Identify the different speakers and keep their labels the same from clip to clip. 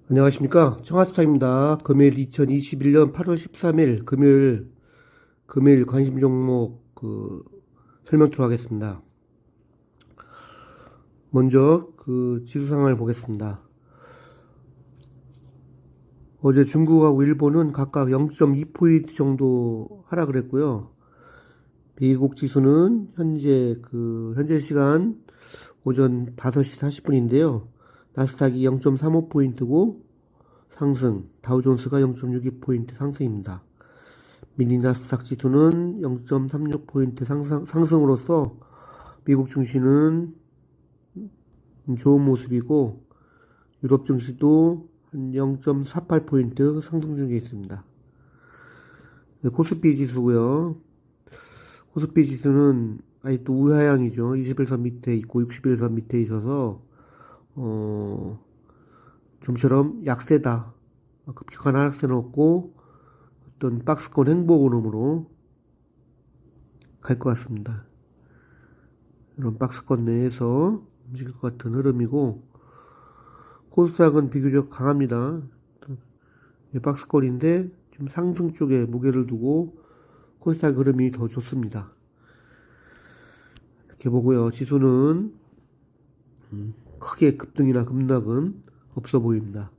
Speaker 1: 안녕하십니까. 청하스타입니다. 금요일 2021년 8월 13일 금요일 관심 종목 설명토록 하겠습니다. 먼저 지수 상황을 보겠습니다. 어제 중국하고 일본은 각각 0.2포인트 정도 하락을 했고요. 미국 지수는 현재 시간 오전 5시 40분인데요. 나스닥이 0.35포인트고 상승, 다우존스가 0.62포인트 상승입니다. 미니 나스닥 지수는 0.36포인트 상승으로서 미국 증시는 좋은 모습이고 유럽 증시도 한 0.48포인트 상승 중에 있습니다. 네, 코스피 지수고요. 코스피 지수는 아직도 우하향이죠. 21선 밑에 있고 61선 밑에 있어서 좀처럼 약세다. 급격한 하락세는 없고 어떤 박스권 행보 흐름으로 갈 것 같습니다. 이런 박스권 내에서 움직일 것 같은 흐름이고 코스닥은 비교적 강합니다. 박스권인데 좀 상승 쪽에 무게를 두고 코스닥 흐름이 더 좋습니다. 이렇게 보고요. 지수는 크게 급등이나 급락은 없어 보입니다.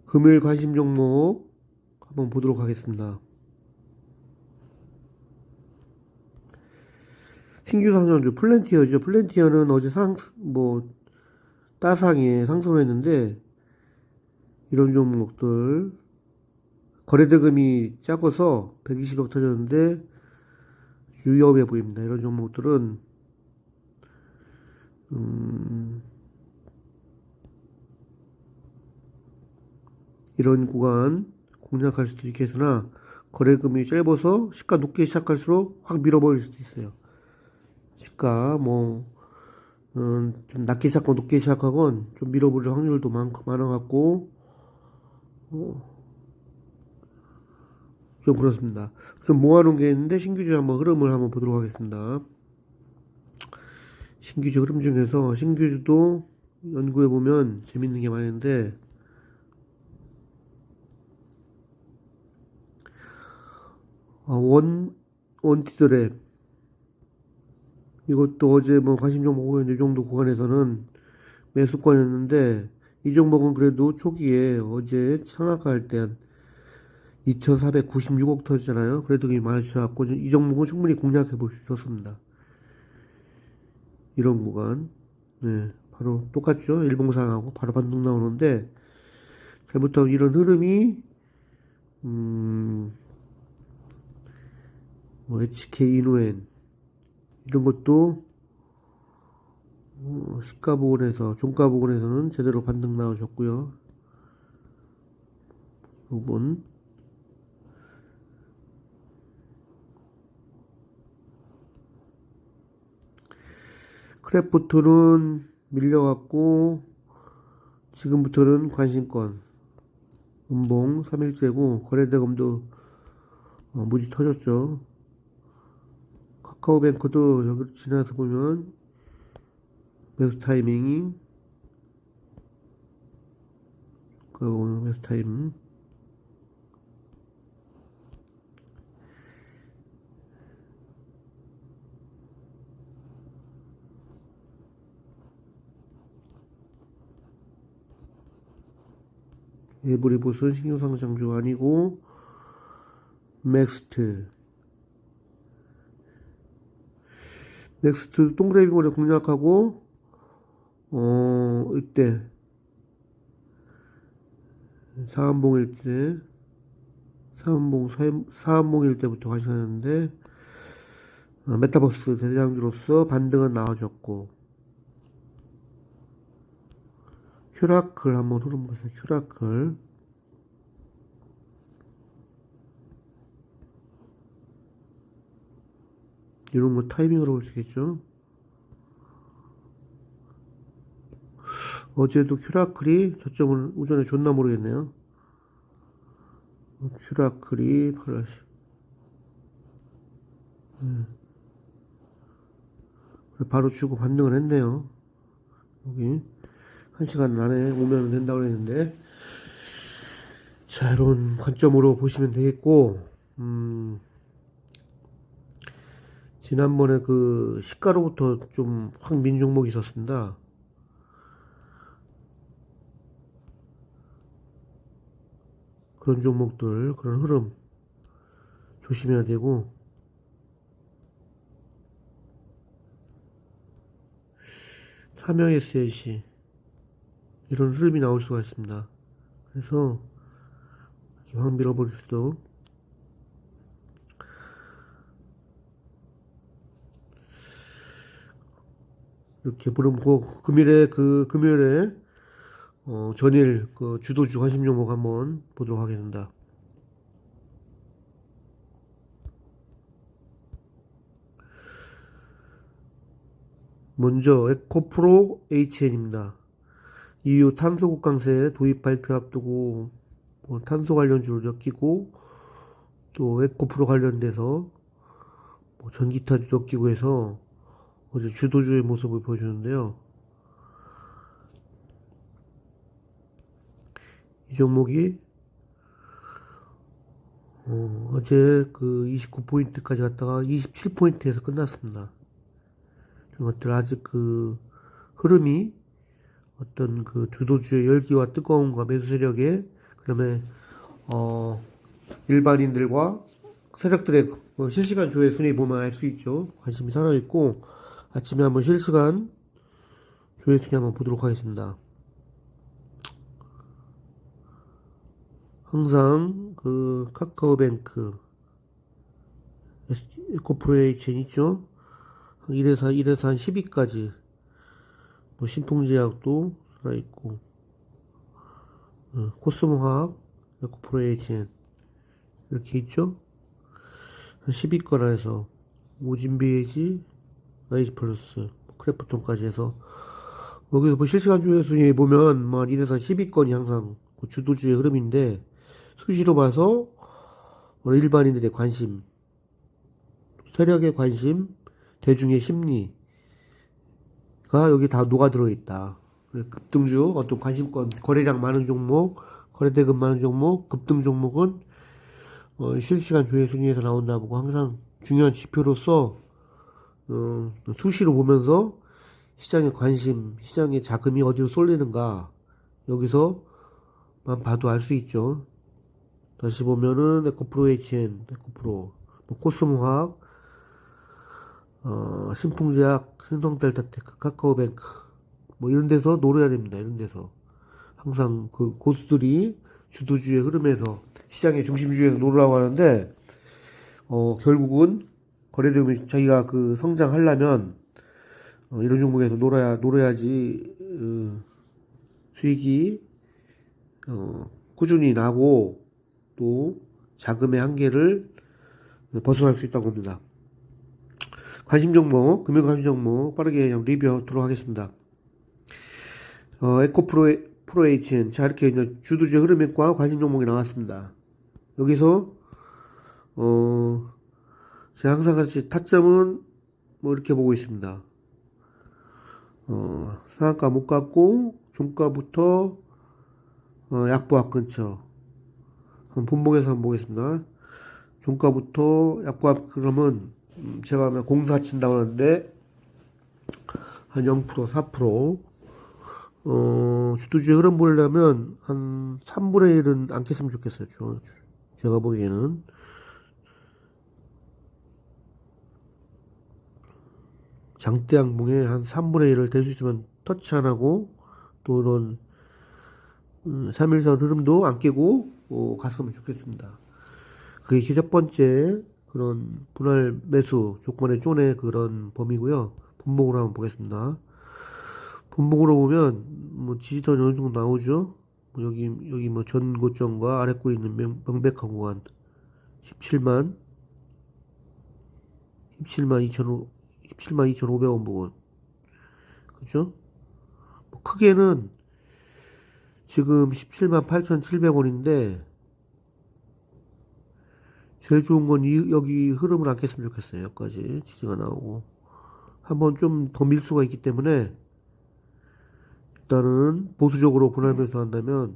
Speaker 1: 금요일 관심 종목 한번 보도록 하겠습니다. 신규 상장주 플랜티어죠. 플랜티어는 어제 따상에 상승을 했는데 이런 종목들 거래대금이 작아서 120억 터졌는데 위험해 보입니다. 이런 종목들은 이런 구간 공략할 수도 있겠으나 거래금이 짧아서 시가 높게 시작할수록 확 밀어버릴 수도 있어요. 시가 좀 낮게 시작하고 높게 시작하건 좀 밀어버릴 확률도 많아갖고 좀 그렇습니다. 좀 모아놓은 게 있는데 신규주 흐름을 한번 보도록 하겠습니다. 신규주 흐름 중에서 신규주도 연구해보면 재밌는 게 많은데 원티드랩 이것도 어제 관심 종목이 이 정도 구간에서는 매수권이었는데 이 종목은 그래도 초기에 어제 상한가할 때 한 2,496억 터지잖아요. 그래도 많이 주셔갖고 이 종목은 충분히 공략해 볼 수 있었습니다. 이런 구간 바로 똑같죠. 일봉상하고 바로 반등 나오는데 잘못하면 이런 흐름이 HK 이노엔 이런 것도 시가 부근에서 종가 부근에서는 제대로 반등 나오셨고요. 부분 크랩부터는 밀려갖고 지금부터는 관심권 음봉 3일째고 거래대금도 무지 터졌죠. 카카오뱅크도 여기 지나서 보면 매수 타이밍이 매수 타임 에브리봇은 신규상장주 아니고 넥스트 동그라미몰에 공략하고 이때 사암봉일 때부터 관심하는데 메타버스 대장주로서 반등은 나와줬고 큐라클 한번 흐름 보세요. 큐라클 이런 거 타이밍으로 볼 수 있겠죠. 어제도 큐라클이 저점을 오전에 줬나 모르겠네요. 큐라클이 바로 주고 반등을 했네요. 여기 1시간 안에 오면 된다고 했는데, 자, 이런 관점으로 보시면 되겠고, 지난번에 그 시가로부터 좀 확 민 종목이 있었습니다. 그런 종목들, 그런 흐름 조심해야 되고, 삼형 SLC 이런 흐름이 나올 수가 있습니다. 그래서 이렇게 확 밀어버릴 수도. 이렇게 보름 금요일에 전일 그 주도주 관심 종목 한번 보도록 하겠습니다. 먼저 에코프로 HN입니다. EU 탄소 국강세 도입 발표 앞두고 탄소 관련주를 엮이고 또 에코프로 관련돼서 전기차도 엮이고 해서 어제 주도주의 모습을 보여주는데요. 이 종목이 어제 그 29포인트까지 갔다가 27포인트에서 끝났습니다. 이것들 아직 그 흐름이 어떤 그 주도주의 열기와 뜨거움과 매수 세력의 그다음에 일반인들과 세력들의 실시간 조회 순위 보면 알 수 있죠. 관심이 살아있고 아침에 한번 실시간 조회 순위 한번 보도록 하겠습니다. 항상 그 카카오뱅크 에코프로에이션 있죠. 1에서 한 10위까지 신풍제약도 살아있고 코스모화학 에코프로에이션 이렇게 있죠. 한 10위권 안에서 모진비에지 아이즈플러스 크래프톤까지 해서 여기서 실시간 조회 순위에 보면 1에서 10위권이 항상 그 주도주의 흐름인데 수시로 봐서 일반인들의 관심, 세력의 관심, 대중의 심리가 여기 다 녹아들어 있다. 급등주, 어떤 관심권, 거래량 많은 종목, 거래대금 많은 종목, 급등 종목은 실시간 조회 순위에서 나온다 보고 항상 중요한 지표로서 수시로 보면서 시장의 관심, 시장의 자금이 어디로 쏠리는가 여기서만 봐도 알 수 있죠. 다시 보면은 에코프로 HN, 에코프로, 코스모화학, 신풍제약, 신성델타테크, 카카오뱅크 이런 데서 노려야 됩니다. 이런 데서 항상 그 고수들이 주도주의 흐름에서 시장의 중심주에서 노르라고 하는데 결국은 거래대금이 자기가 그 성장하려면 이런 종목에서 놀아야지 수익이 꾸준히 나고 또 자금의 한계를 벗어날 수 있다고 봅니다. 관심 종목, 금융 관심 종목 빠르게 리뷰하도록 하겠습니다. 에코프로 HN. 자, 이렇게 이제 주도주의 흐름과 관심 종목이 나왔습니다. 여기서, 제가 항상 같이 타점은 이렇게 보고 있습니다. 상한가 못 갔고, 종가부터, 약보합 근처. 본봉에서 한번 보겠습니다. 종가부터 약보합 그러면, 제가 하면 공사 친다고 하는데, 한 0%, 4%. 주도주의 흐름 보려면 한 3분의 1은 안 깼으면 좋겠어요. 제가 보기에는. 장대 양봉에 한 3분의 1을 될 수 있으면 터치 안 하고 또 이런 3일선 흐름도 안 깨고 갔으면 좋겠습니다. 그게 첫 번째 그런 분할 매수 조건의 쪼내 그런 범위고요. 분봉으로 한번 보겠습니다. 분봉으로 보면 지지선이 어느 정도 나오죠. 여기 전고점과 아래꼬에 있는 명백한 구간 17만 2,500원 부근 그죠? 크게는 지금 17만 8,700원인데 제일 좋은 건 여기 흐름을 안 깼으면 좋겠어요. 여기까지 지지가 나오고 한번 좀 더 밀 수가 있기 때문에 일단은 보수적으로 분할 매수한다면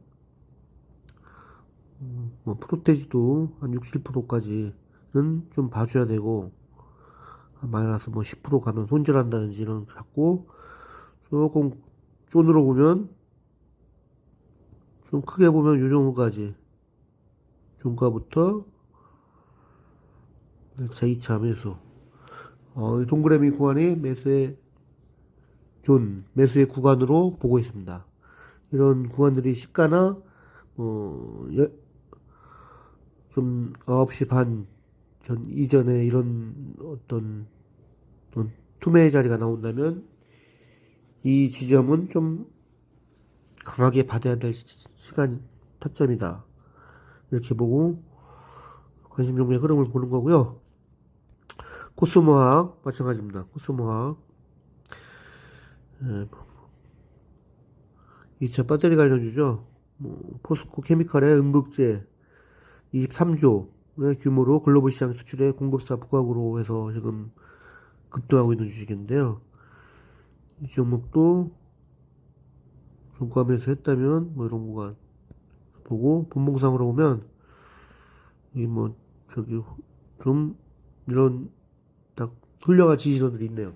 Speaker 1: 뭐 프로테지도 한 60, 70%까지는 좀 봐줘야 되고, 마이너스 뭐 10% 가면 손절한다든지는 잡고, 조금 쫀으로 보면, 좀 크게 보면 요 정도까지 종가부터 1차, 2차 매수. 이 동그라미 구간이 매수의 구간으로 보고 있습니다. 이런 구간들이 시가나 좀 9시 반 전 이전에 이런 어떤 투매 자리가 나온다면 이 지점은 좀 강하게 받아야 될 시간 타점이다. 이렇게 보고 관심 종목의 흐름을 보는 거고요. 코스모학 마찬가지입니다. 코스모학 2차 배터리 관련주죠. 포스코 케미칼의 음극재 23조의 규모로 글로벌 시장 수출의 공급사 부각으로 해서 지금 급등하고 있는 주식인데요. 이 종목도 종가매수 했다면 뭐 이런 거가 보고 분봉상으로 보면 이 뭐 저기 좀 이런 딱 훌륭한 지지선들이 있네요.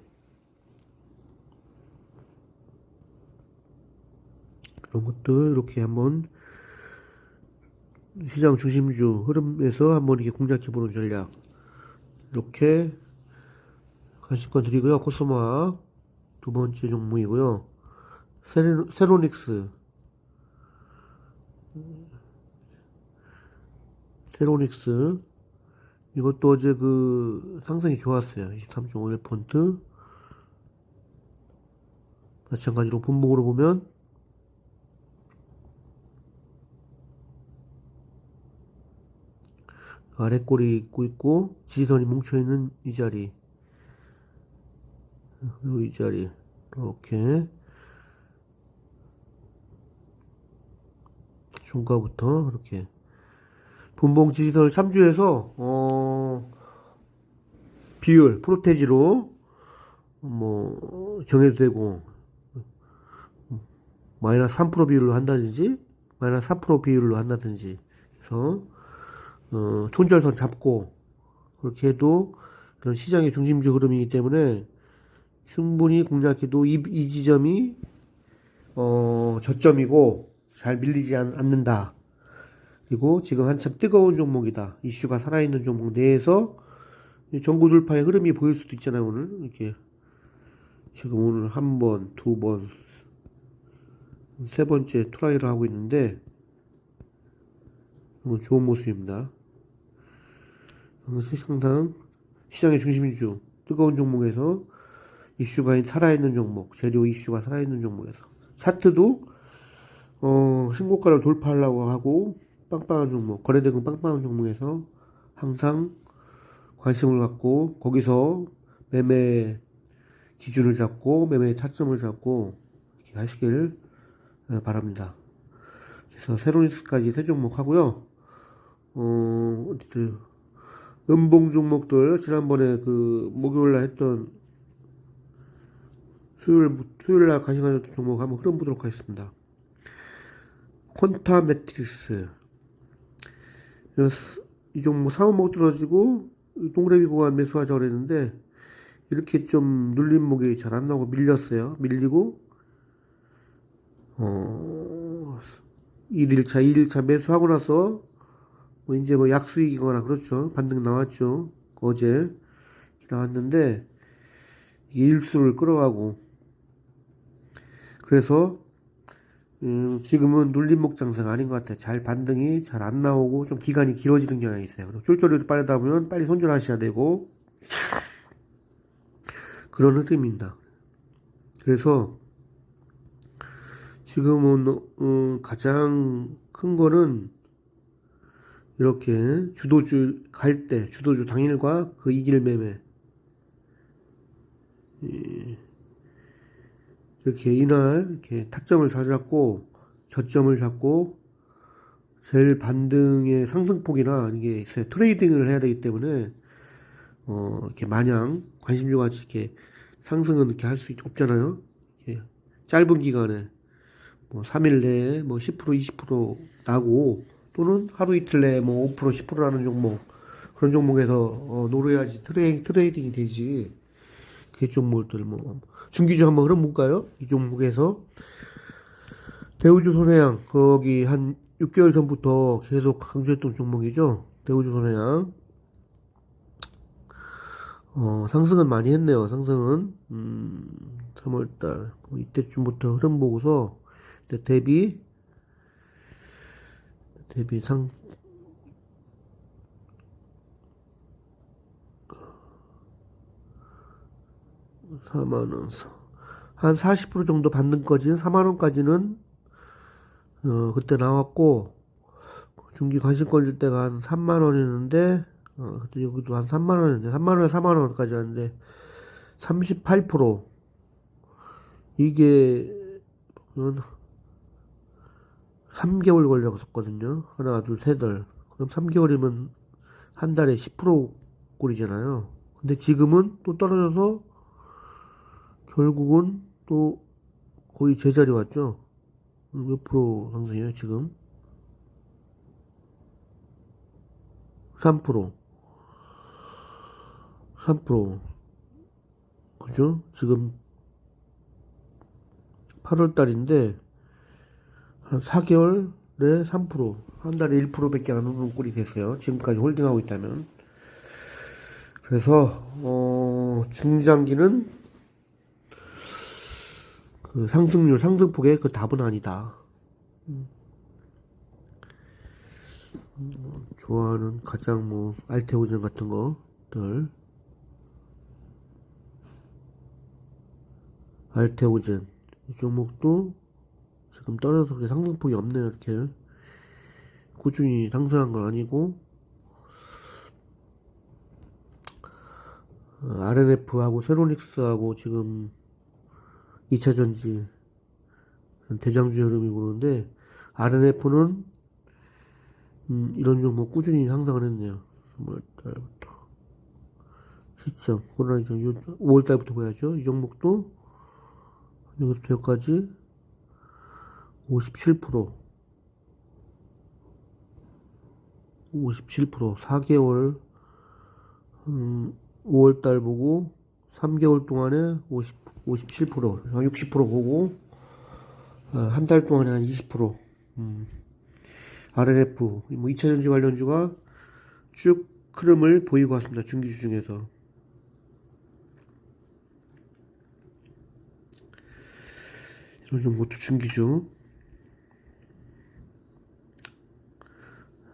Speaker 1: 그런 것들 이렇게 한번 시장 중심주 흐름에서 한번 이렇게 공략해보는 전략 이렇게 관심권 드리고요. 코스모아 두 번째 종목이고요. 세로닉스 이것도 어제 그 상승이 좋았어요. 23.51%. 마찬가지로 분봉으로 보면 아래 꼬리 있고 있고 지지선이 뭉쳐있는 이 자리 그리고 이 자리 이렇게 종가부터 이렇게 분봉 지지선을 참조해서 비율 프로테지로 뭐 정해도 되고 마이너스 3% 비율로 한다든지 마이너스 4% 비율로 한다든지 해서 손절선 잡고 그렇게 해도 그런 시장의 중심주 흐름이기 때문에 충분히 공략해도 이 지점이 저점이고 잘 밀리지 않는다. 그리고 지금 한참 뜨거운 종목이다. 이슈가 살아있는 종목 내에서 전고 돌파의 흐름이 보일 수도 있잖아요. 오늘 이렇게 지금 오늘 한 번, 두 번, 세 번째 트라이를 하고 있는데 좋은 모습입니다. 항상 시장의 중심주 뜨거운 종목에서 이슈가 살아있는 종목, 재료 이슈가 살아있는 종목에서 차트도 신고가를 돌파하려고 하고 빵빵한 종목, 거래대금 빵빵한 종목에서 항상 관심을 갖고 거기서 매매 기준을 잡고 매매 타점을 잡고 이렇게 하시길 바랍니다. 그래서 세로닉스까지 세 종목 하고요. 음봉 종목들 지난번에 그 목요일날 했던 수요일날 관심 가졌던 종목 한번 흐름 보도록 하겠습니다. 퀀타 매트릭스 이 종목 상한목 떨어지고 동그라미 구간 매수하자고 그랬는데 이렇게 좀 눌림목이 잘 안 나오고 밀렸어요. 밀리고 1일차 2일차 매수하고 나서 이제 뭐 약수익이거나 그렇죠. 반등 나왔죠. 어제 나왔는데 이게 일수를 끌어가고 그래서 지금은 눌림목 장세가 아닌 것 같아요. 잘 반등이 잘 안 나오고 좀 기간이 길어지는 경향이 있어요. 쫄쫄이도 빠르다 보면 빨리 손절하셔야 되고 그런 흐름입니다. 그래서 지금은 가장 큰 거는 이렇게 주도주 갈 때 주도주 당일과 그 이길 매매 이렇게 이날 이렇게 타점을 잘 잡고 저점을 잡고 제일 반등의 상승폭이나 이게 있어요. 트레이딩을 해야 되기 때문에 이렇게 마냥 관심주 같이 이렇게 상승은 이렇게 할 수 없잖아요. 이렇게 짧은 기간에 뭐 3일 내에 뭐 10% 20% 나고 또는 하루 이틀 내에 뭐 5% 10% 나는 종목 그런 종목에서 노려야지 트레이딩이 되지. 그 종목들 뭐 중기주 한번 흐름 볼까요? 이 종목에서 대우주손해양 거기 한 6개월 전부터 계속 강조했던 종목이죠. 대우주손해양 상승은 많이 했네요. 상승은 3월달 이때쯤부터 흐름 보고서 대비 상 4만원 한 40% 정도 반등까지는 4만원까지는 그때 나왔고 중기 관심권일 때가 한 3만원이었는데 그때 여기도 한 3만원인데 3만원에 4만원까지 왔는데 38% 이게 보면 3개월 걸렸었거든요. 하나 둘 셋 달. 그럼 3개월이면 한 달에 10% 꼴이잖아요. 근데 지금은 또 떨어져서 결국은 또 거의 제자리 왔죠. 몇 프로 상승이에요 지금? 3% 그죠? 지금 8월 달인데 한 4개월에 3%한 달에 1%밖에 안 오는 꼴이 됐어요. 지금까지 홀딩하고 있다면. 그래서 중장기는 그 상승률 상승폭의 그 답은 아니다. 좋아하는 가장 뭐 알테오젠 같은 것들 알테오젠 이 종목도 지금 떨어져서 그렇게 상승폭이 없네요. 이렇게 꾸준히 상승한 건 아니고 RNF하고 세로닉스하고 지금 2차전지 대장주 흐름이 보는데 RNF는 이런 종목 꾸준히 상승을 했네요. 3월달부터 시점 코로나 이전 5월달부터 보야죠. 이 종목도 여기부터 여기까지 57% 4개월 5월달 보고 3개월 동안에 57% 60% 보고 한 달 동안에 한 20% RNF 뭐 2차전지 관련주가 쭉 흐름을 보이고 왔습니다. 중기주 중에서 이런 종목도 중기주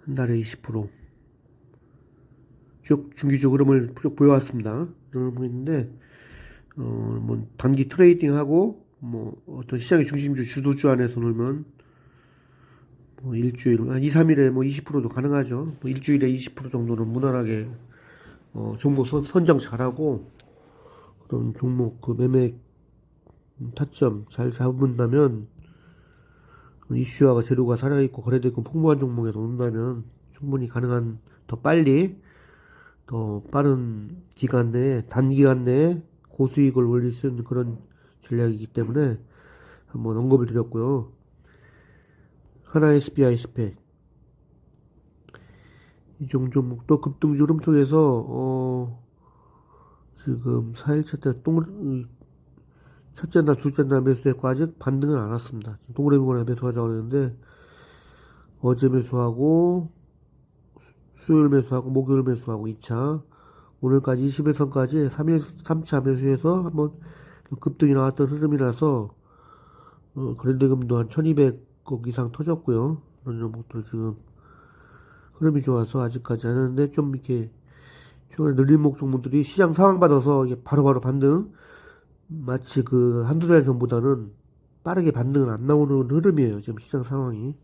Speaker 1: 한 달에 20% 쭉 중기주 흐름을 쭉 보여왔습니다. 이런 보이는데 뭐 단기 트레이딩하고 뭐 어떤 시장의 중심주 주도주 안에서 놀면 뭐 일주일 한 2, 3일에 뭐 20%도 가능하죠. 뭐 일주일에 20% 정도는 무난하게 종목 선정 잘하고 그런 종목 그 매매 타점 잘 잡는다면 이슈화가 재료가 살아있고 거래되고 풍부한 종목에서 온다면 충분히 가능한 더 빨리 더 빠른 기간 내에 단기간 내에 고수익을 올릴 수 있는 그런 전략이기 때문에 한번 언급을 드렸고요. 하나 SBI 스펙 이 종목도 급등주 흐름 속에서 지금 4일차 때 첫째 날 둘째 날 매수했고 아직 반등은 안 왔습니다. 동그라미거나 매수하자고 그랬는데 어제 매수하고 수요일 매수하고 목요일 매수하고 2차 오늘까지 20일선까지 3일 3차 매수해서 한번 급등이 나왔던 흐름이라서 거래대금도 한 1200억 이상 터졌고요. 그런 종목들 지금 흐름이 좋아서 아직까지 안 하는데 좀 이렇게 최근에 늘림목 종목들이 시장 상황 받아서 이게 바로바로 반등 마치 그 한두 달 전보다는 빠르게 반등은 안 나오는 흐름이에요. 지금 시장 상황이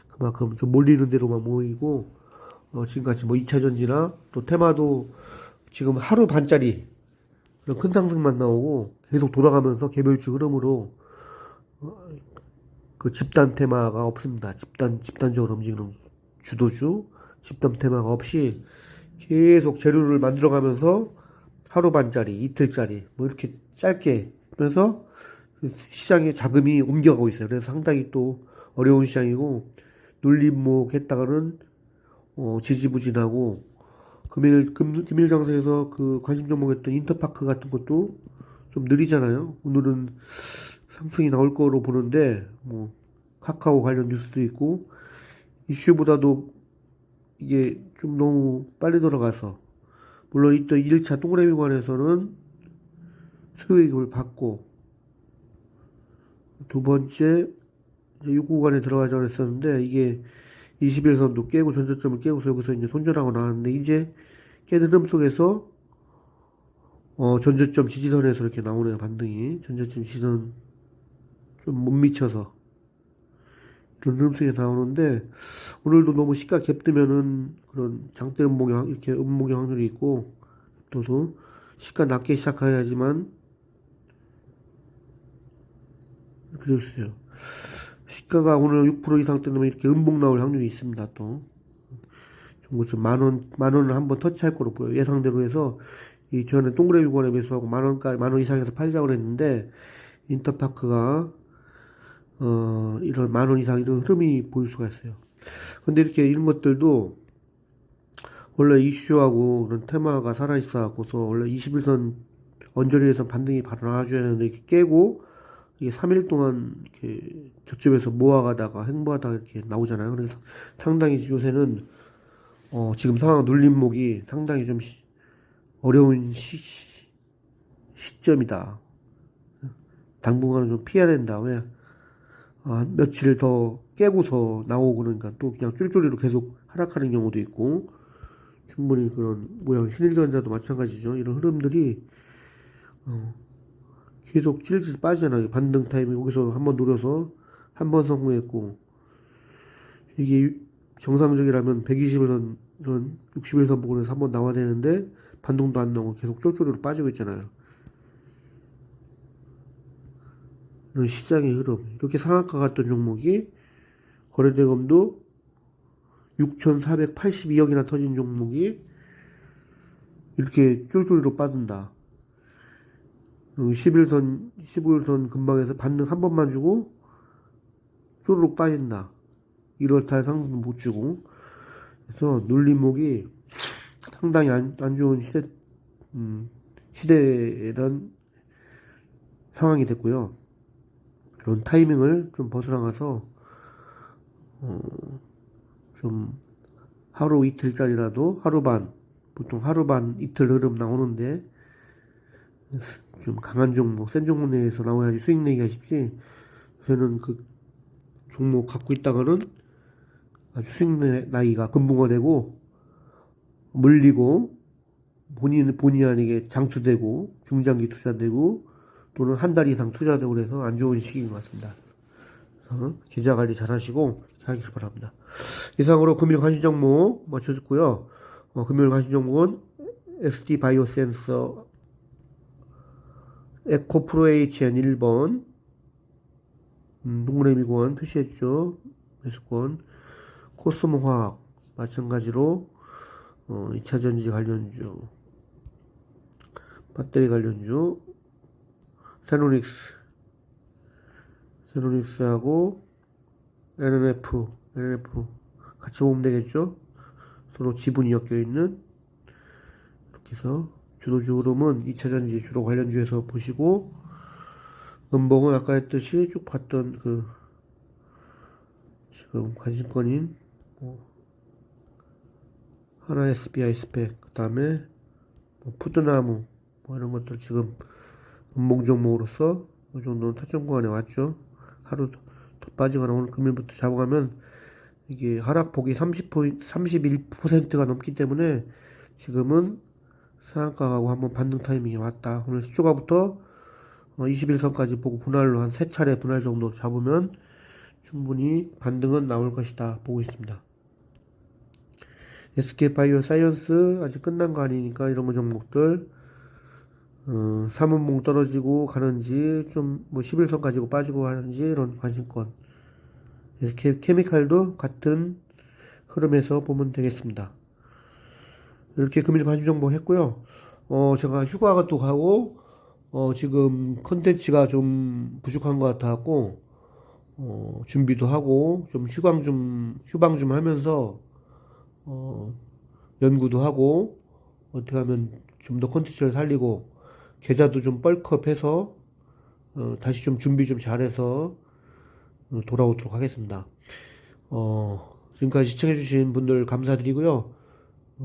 Speaker 1: 그만큼 좀 몰리는 대로만 모이고 지금같이 뭐 2차전지나 또 테마도 지금 하루 반짜리 그런 큰 상승만 나오고 계속 돌아가면서 개별주 흐름으로 그 집단 테마가 없습니다. 집단적으로 움직이는 주도주 집단 테마가 없이 계속 재료를 만들어가면서 하루 반짜리 이틀짜리 뭐 이렇게 짧게 하면서 시장에 자금이 옮겨가고 있어요. 그래서 상당히 또 어려운 시장이고, 눌림목 했다가는, 지지부진하고, 금일 장세에서 그 관심 종목했던 인터파크 같은 것도 좀 느리잖아요. 오늘은 상승이 나올 거로 보는데, 뭐, 카카오 관련 뉴스도 있고, 이슈보다도 이게 좀 너무 빨리 돌아가서, 물론 이때 1차 동그라미 관에서는 수익을 받고, 두 번째, 6구간에 들어가자고 했었는데, 이게 21선도 깨고 전저점을 깨고서 여기서 이제 손절하고 나왔는데, 이제 깬 흐름 속에서, 전저점 지지선에서 이렇게 나오네요, 반등이. 전저점 지지선 좀 못 미쳐서. 그런 흐름 속에 나오는데, 오늘도 너무 시가 갭 뜨면은 그런 장대 음봉이, 이렇게 음봉의 확률이 있고, 또도 시가 낮게 시작해야지만, 그랬어요. 시가가 오늘 6% 이상 뜨면 이렇게 음봉 나올 확률이 있습니다, 또. 좀 만 원을 한번 터치할 거로 보여요. 예상대로 해서, 이 전에 동그라미 권에 매수하고 만 원 이상에서 팔자고 그랬는데, 인터파크가, 이런 만 원 이상 이런 흐름이 보일 수가 있어요. 근데 이렇게 이런 것들도, 원래 이슈하고 그런 테마가 살아있어갖고서, 원래 21선 언저리에서 반등이 바로 나와줘야 되는데, 이렇게 깨고, 이게 3일 동안 이렇게 저점에서 모아가다가 횡보하다가 이렇게 나오잖아요. 그래서 상당히 요새는 지금 상황 눌림목이 상당히 좀 어려운 시점이다. 당분간은 좀 피해야 된다. 왜? 며칠 더 깨고서 나오고 그러니까 또 그냥 쫄쫄이로 계속 하락하는 경우도 있고 충분히 그런 모양 신일전자도 마찬가지죠. 이런 흐름들이 계속 찔찔 빠지잖아요. 반등 타이밍 거기서 한번 노려서 한 번 성공했고 이게 정상적이라면 120일선 이런 60일선 부근에서 한번 나와야 되는데 반등도 안 나오고 계속 쫄쫄이로 빠지고 있잖아요. 이런 시장의 흐름 이렇게 상한가 갔던 종목이 거래대금도 6,482억이나 터진 종목이 이렇게 쫄쫄이로 빠진다. 11선, 15일선 근방에서 반등 한 번만 주고 쪼르륵 빠진다. 1월달 상승도 못 주고. 그래서 눌림목이 상당히 안 좋은 시대란 상황이 됐고요. 그런 타이밍을 좀 벗어나가서, 좀 하루 이틀짜리라도 하루 반, 보통 하루 반 이틀 흐름 나오는데, 좀 강한 종목, 센 종목 내에서 나와야지 수익 내기가 쉽지. 저는 그 종목 갖고 있다가는 아주 수익 나기가 금붕어되고, 물리고, 본의 아니게 장투되고, 중장기 투자되고, 또는 한 달 이상 투자되고 그래서 안 좋은 시기인 것 같습니다. 그래서 계좌 관리 잘 하시고, 잘 하시기 바랍니다. 이상으로 금일 관심 종목 맞춰줬고요. 금일 관심 종목은 SD 바이오센서, 에코프로HN 1번, 동그라미 구원 표시했죠. 매수권. 코스모화학, 마찬가지로, 2차전지 관련주, 배터리 관련주, 세노닉스하고, NNF 같이 보면 되겠죠. 서로 지분이 엮여 있는, 이렇게 해서, 주도주 흐름은 2차전지 주로 관련주에서 보시고, 음봉은 아까 했듯이 쭉 봤던 지금 관심권인, 하나 SBI 스펙, 그 다음에, 푸드나무, 이런 것들 지금 음봉 종목으로서 이 정도는 타점 구간에 왔죠. 하루 더 빠지거나 오늘 금일부터 잡아가면 이게 하락폭이 31%가 넘기 때문에 지금은 상한가하고 한번 반등 타이밍이 왔다. 오늘 10초가부터 21선까지 보고 분할로 한 3차례 분할 정도 잡으면 충분히 반등은 나올 것이다 보고 있습니다. SK바이오 사이언스 아직 끝난 거 아니니까 이런 거 종목들 3원봉 떨어지고 가는지 좀 뭐 11선 가지고 빠지고 하는지 이런 관심권. SK케미칼도 같은 흐름에서 보면 되겠습니다. 이렇게 금일 관심 정보 했고요. 제가 휴가가 또 가고 지금 컨텐츠가 좀 부족한 것 같아갖고, 준비도 하고, 좀 휴방 좀 하면서, 어, 연구도 하고, 어떻게 하면 좀 더 컨텐츠를 살리고, 계좌도 좀 뻘컵해서, 다시 좀 준비 좀 잘해서, 돌아오도록 하겠습니다. 지금까지 시청해주신 분들 감사드리고요.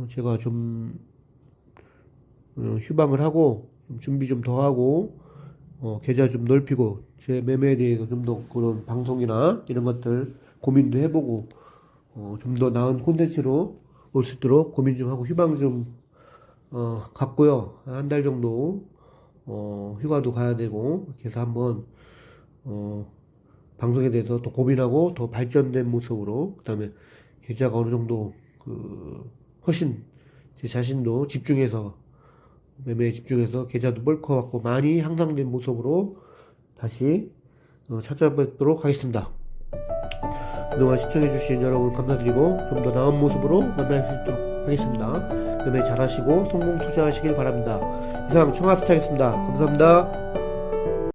Speaker 1: 제가 좀, 휴방을 하고, 좀 준비 좀 더 하고, 계좌 좀 넓히고, 제 매매에 대해서 좀 더 그런 방송이나 이런 것들 고민도 해보고, 좀 더 나은 콘텐츠로 올 수 있도록 고민 좀 하고, 휴방 좀, 갔고요. 한 달 정도, 휴가도 가야 되고, 그래서 한번, 어, 방송에 대해서 더 고민하고, 더 발전된 모습으로, 그 다음에 계좌가 어느 정도, 훨씬 제 자신도 집중해서, 매매에 집중해서 계좌도 벌커갖고 많이 향상된 모습으로 다시 찾아뵙도록 하겠습니다. 그동안 시청해주신 여러분 감사드리고 좀 더 나은 모습으로 만날 수 있도록 하겠습니다. 매매 잘하시고 성공 투자하시길 바랍니다. 이상 청아스타였습니다. 감사합니다.